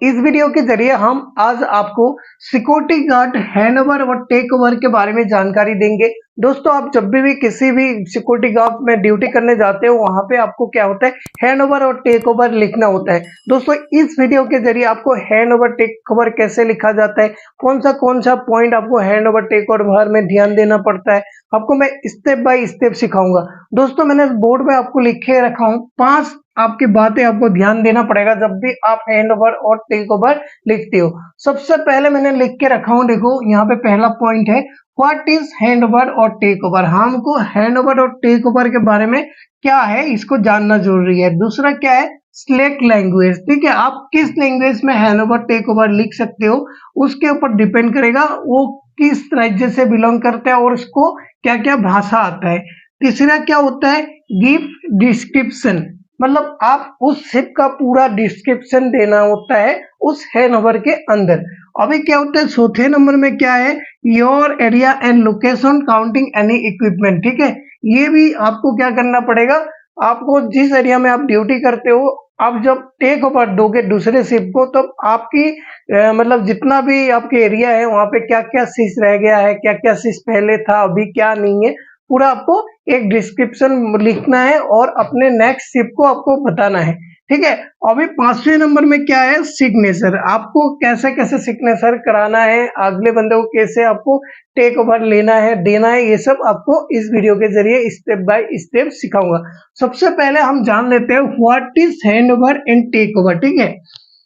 इस वीडियो के जरिए हम आज आपको सिक्योरिटी गार्ड हैंडओवर और टेक ओवर के बारे में जानकारी देंगे। दोस्तों, आप जब भी किसी भी सिक्योरिटी गार्ड में ड्यूटी करने जाते हो, वहां पे आपको क्या होता है, हैंडओवर और टेक ओवर लिखना होता है। दोस्तों, इस वीडियो के जरिए आपको हैंडओवर टेक ओवर कैसे लिखा जाता है, कौन सा पॉइंट आपको हैंडओवर टेक ओवर में ध्यान देना पड़ता है, आपको मैं स्टेप बाय स्टेप सिखाऊंगा। दोस्तों, मैंने बोर्ड में आपको लिखे रखा हूँ 5 आपकी बातें आपको ध्यान देना पड़ेगा जब भी आप हैंड ओवर और टेक ओवर लिखते हो। सबसे पहले मैंने लिख के रखा हूं, देखो यहाँ पे पहला पॉइंट है, व्हाट इज हैंड ओवर और टेक ओवर। हमको हैंड ओवर और टेक ओवर के बारे में क्या है इसको जानना जरूरी है। दूसरा क्या है, स्लैक लैंग्वेज। ठीक है, आप किस लैंग्वेज में हैंड ओवर टेक ओवर लिख सकते हो उसके ऊपर डिपेंड करेगा वो किस राज्य से बिलोंग करता है और उसको क्या क्या भाषा आता है। तीसरा क्या होता है, गिव डिस्क्रिप्शन, मतलब आप उस शिप का पूरा डिस्क्रिप्शन देना होता है उस हैंडओवर के अंदर। अभी क्या होता है, चौथे नंबर में क्या है, your area and location counting any equipment. ठीक है, ये भी आपको क्या करना पड़ेगा, आपको जिस एरिया में आप ड्यूटी करते हो, आप जब टेक ओवर दोगे दूसरे शिप को, तो आपकी मतलब जितना भी आपके एरिया है वहां पे क्या क्या चीज रह गया है, क्या क्या चीज पहले था अभी क्या नहीं है, पूरा आपको एक डिस्क्रिप्शन लिखना है और अपने नेक्स्ट शिप को आपको बताना है। ठीक है, अभी 5वें नंबर में क्या है, सिग्नेचर। आपको कैसे कैसे सिग्नेचर कराना है, अगले बंदे को कैसे आपको टेक ओवर लेना है देना है, ये सब आपको इस वीडियो के जरिए स्टेप बाय स्टेप सिखाऊंगा। सबसे पहले हम जान लेते हैं what is hand over and take over. ठीक है,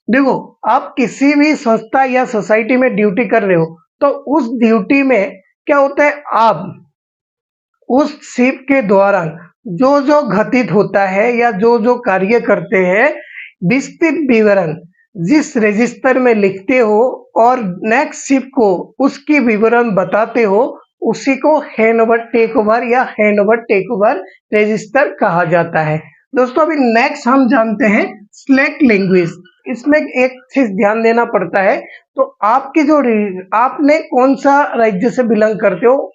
देखो आप किसी भी संस्था या सोसाइटी में ड्यूटी कर रहे हो तो उस ड्यूटी में क्या होता है, आप उस शिप के दौरान जो जो घटित होता है या जो जो कार्य करते हैं, विस्तृत विवरण जिस रजिस्टर में लिखते हो और नेक्स्ट शिप को उसकी विवरण बताते हो, उसी को हैंड ओवर टेक ओवर या hand over take over register कहा जाता है। दोस्तों, अभी नेक्स्ट हम जानते हैं स्लैक लैंग्वेज। इसमें एक चीज ध्यान देना पड़ता है, तो आपकी जो आपने कौन सा राज्य से बिलोंग करते हो,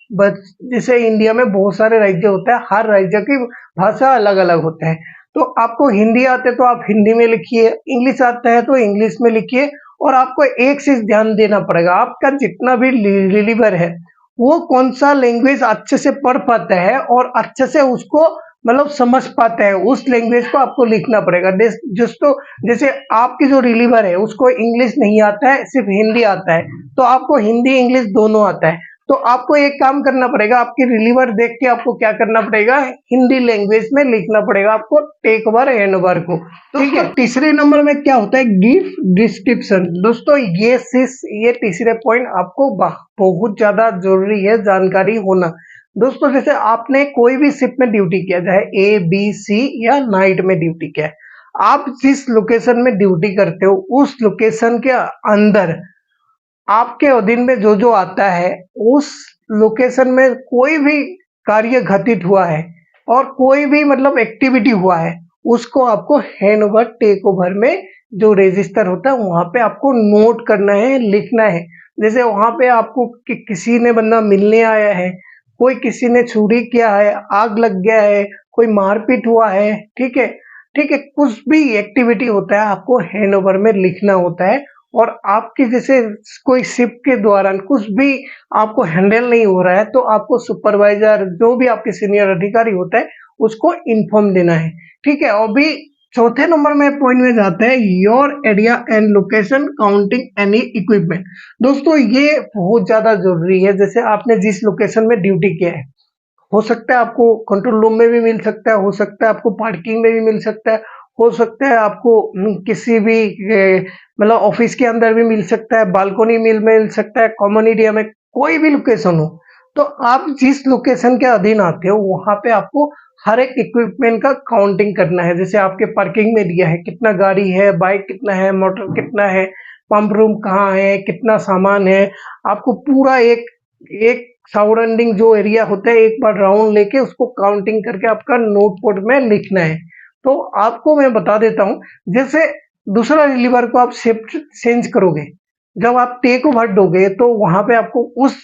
जैसे इंडिया में बहुत सारे राज्य होते हैं, हर राज्य की भाषा अलग अलग होता है। तो आपको हिंदी आते तो आप हिंदी में लिखिए, इंग्लिश आता है तो इंग्लिश में लिखिए। और आपको एक चीज ध्यान देना पड़ेगा, आपका जितना भी रिलीवर है वो कौन सा लैंग्वेज अच्छे से पढ़ पाता है और अच्छे से उसको मतलब समझ पाता है, उस लैंग्वेज को आपको लिखना पड़ेगा। दोस्तों, जैसे आपकी जो रिलीवर है उसको इंग्लिश नहीं आता है, सिर्फ हिंदी आता है, तो आपको हिंदी इंग्लिश दोनों आता है, तो आपको एक काम करना पड़ेगा, आपकी रिलीवर देख के आपको क्या करना पड़ेगा, हिंदी लैंग्वेज में लिखना पड़ेगा आपको टेक ओवर हैंड ओवर को। ठीक है, तीसरे नंबर में क्या होता है, गिव डिस्क्रिप्शन। दोस्तों, ये तीसरे पॉइंट आपको बहुत ज्यादा जरूरी है जानकारी होना। दोस्तों, जैसे आपने कोई भी शिप में ड्यूटी किया, चाहे ए बी सी या नाइट में ड्यूटी किया है, आप जिस लोकेशन में ड्यूटी करते हो उस लोकेशन के अंदर आपके अधीन में जो जो आता है, उस लोकेशन में कोई भी कार्य घटित हुआ है और कोई भी मतलब एक्टिविटी हुआ है, उसको आपको हैंड ओवर टेक ओवर में जो रजिस्टर होता है वहां पे आपको नोट करना है, लिखना है। जैसे वहां पे आपको किसी ने बंदा मिलने आया है, कोई किसी ने चोरी किया है, आग लग गया है, कोई मारपीट हुआ है, ठीक है, ठीक है, कुछ भी एक्टिविटी होता है आपको हैंड ओवर में लिखना होता है। और आपकी जैसे कोई शिप के दौरान कुछ भी आपको हैंडल नहीं हो रहा है तो आपको सुपरवाइजर जो भी आपके सीनियर अधिकारी होता है उसको इन्फॉर्म देना है। ठीक है, अभी चौथे नंबर में पॉइंट में जाता है, your area and location counting any equipment. दोस्तों, ये बहुत ज्यादा जरूरी है। जैसे आपने जिस लोकेशन में ड्यूटी किया है, हो सकता है आपको कंट्रोल रूम में भी मिल सकता है, हो सकता है आपको पार्किंग में भी मिल सकता है, हो सकता है आपको किसी भी मतलब ऑफिस के अंदर भी मिल सकता है, बालकोनी में मिल सकता है, कॉमन एरिया में, कोई भी लोकेशन हो, तो आप जिस लोकेशन के अधीन आते हो वहां पे आपको हर एक इक्विपमेंट का काउंटिंग करना है। जैसे आपके पार्किंग में दिया है, कितना गाड़ी है, बाइक कितना है, मोटर कितना है, पंप रूम कहाँ है, कितना सामान है, आपको पूरा एक एक सराउंडिंग जो एरिया होता है एक बार राउंड लेके उसको काउंटिंग करके आपका नोटबुक में लिखना है। तो आपको मैं बता देता हूँ, जैसे दूसरा रिलीवर को आप शिफ्ट चेंज करोगे, जब आप टेक ओवर दोगे तो वहां पे आपको उस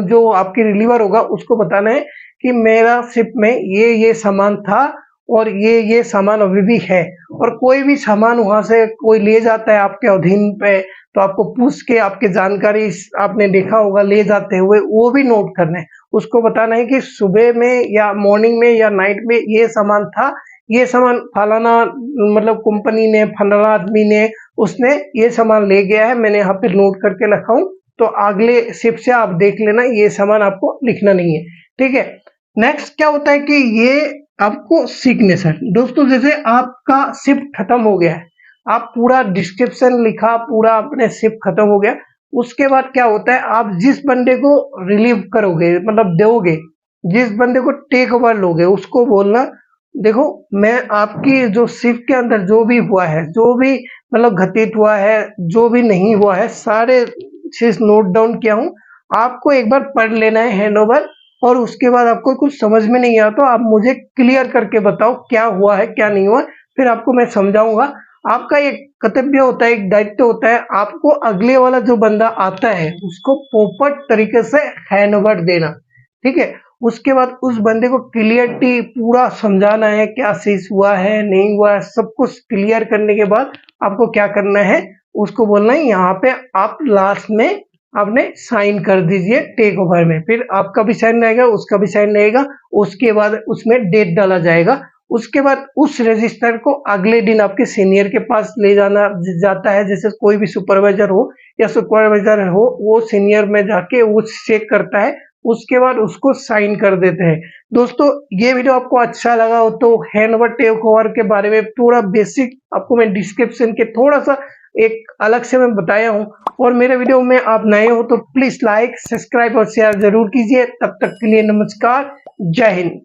जो आपकी रिलीवर होगा उसको बताना है कि मेरा शिप में ये सामान था और ये सामान अभी भी है, और कोई भी सामान वहां से कोई ले जाता है आपके अधीन पे, तो आपको पूछ के आपके जानकारी आपने देखा होगा ले जाते हुए, वो भी नोट करना है। उसको बताना है कि सुबह में या मॉर्निंग में या नाइट में ये सामान था, ये सामान फलाना मतलब कंपनी ने, फलाना आदमी ने, उसने ये सामान ले गया है, मैंने यहाँ पे नोट करके रखा हूँ, तो अगले शिफ्ट से आप देख लेना, ये सामान आपको लिखना नहीं है, ठीक है। नेक्स्ट क्या होता है कि ये आपको सिग्नेचर, दोस्तों जैसे आपका शिफ्ट खत्म हो गया है, आप पूरा डिस्क्रिप्शन लिखा, पूरा अपने शिफ्ट खत्म हो गया, उसके बाद क्या होता है, आप जिस बंदे को रिलीव करोगे, मतलब दोगे, जिस बंदे को टेक ओवर लोगे, उसको बोलना देखो मैं आपकी जो शिफ्ट के अंदर जो भी हुआ है, जो भी मतलब घटित हुआ है, जो भी नहीं हुआ है, सारे चीज नोट डाउन किया हूँ, आपको एक बार पढ़ लेना है हैंडओवर, और उसके बाद आपको कुछ समझ में नहीं आया तो आप मुझे क्लियर करके बताओ क्या हुआ है क्या नहीं हुआ, फिर आपको मैं समझाऊंगा। आपका एक कर्तव्य होता है, एक दायित्व होता है, आपको अगले वाला जो बंदा आता है उसको प्रॉपर तरीके से हैंडओवर देना, ठीक है। उसके बाद उस बंदे को क्लियरिटी पूरा समझाना है, क्या चीज हुआ है नहीं हुआ है, सब कुछ क्लियर करने के बाद आपको क्या करना है, उसको बोलना है यहाँ पे आप लास्ट में आपने साइन कर दीजिए टेक ओवर में, फिर आपका भी साइन रहेगा, उसका भी साइन रहेगा, उसके बाद उसमें डेट डाला जाएगा। उसके बाद उस रजिस्टर को अगले दिन आपके सीनियर के पास ले जाना जाता है, जैसे कोई भी सुपरवाइजर हो या सुपरवाइजर हो, वो सीनियर में जाके वो चेक करता है, उसके बाद उसको साइन कर देते हैं। दोस्तों ये वीडियो आपको अच्छा लगा हो तो हैंडओवर टेक ओवर के बारे में पूरा बेसिक आपको मैं डिस्क्रिप्शन के थोड़ा सा एक अलग से मैं बताया हूँ, और मेरे वीडियो में आप नए हो तो प्लीज लाइक, सब्सक्राइब और शेयर जरूर कीजिए। तब तक के लिए नमस्कार, जय हिंद।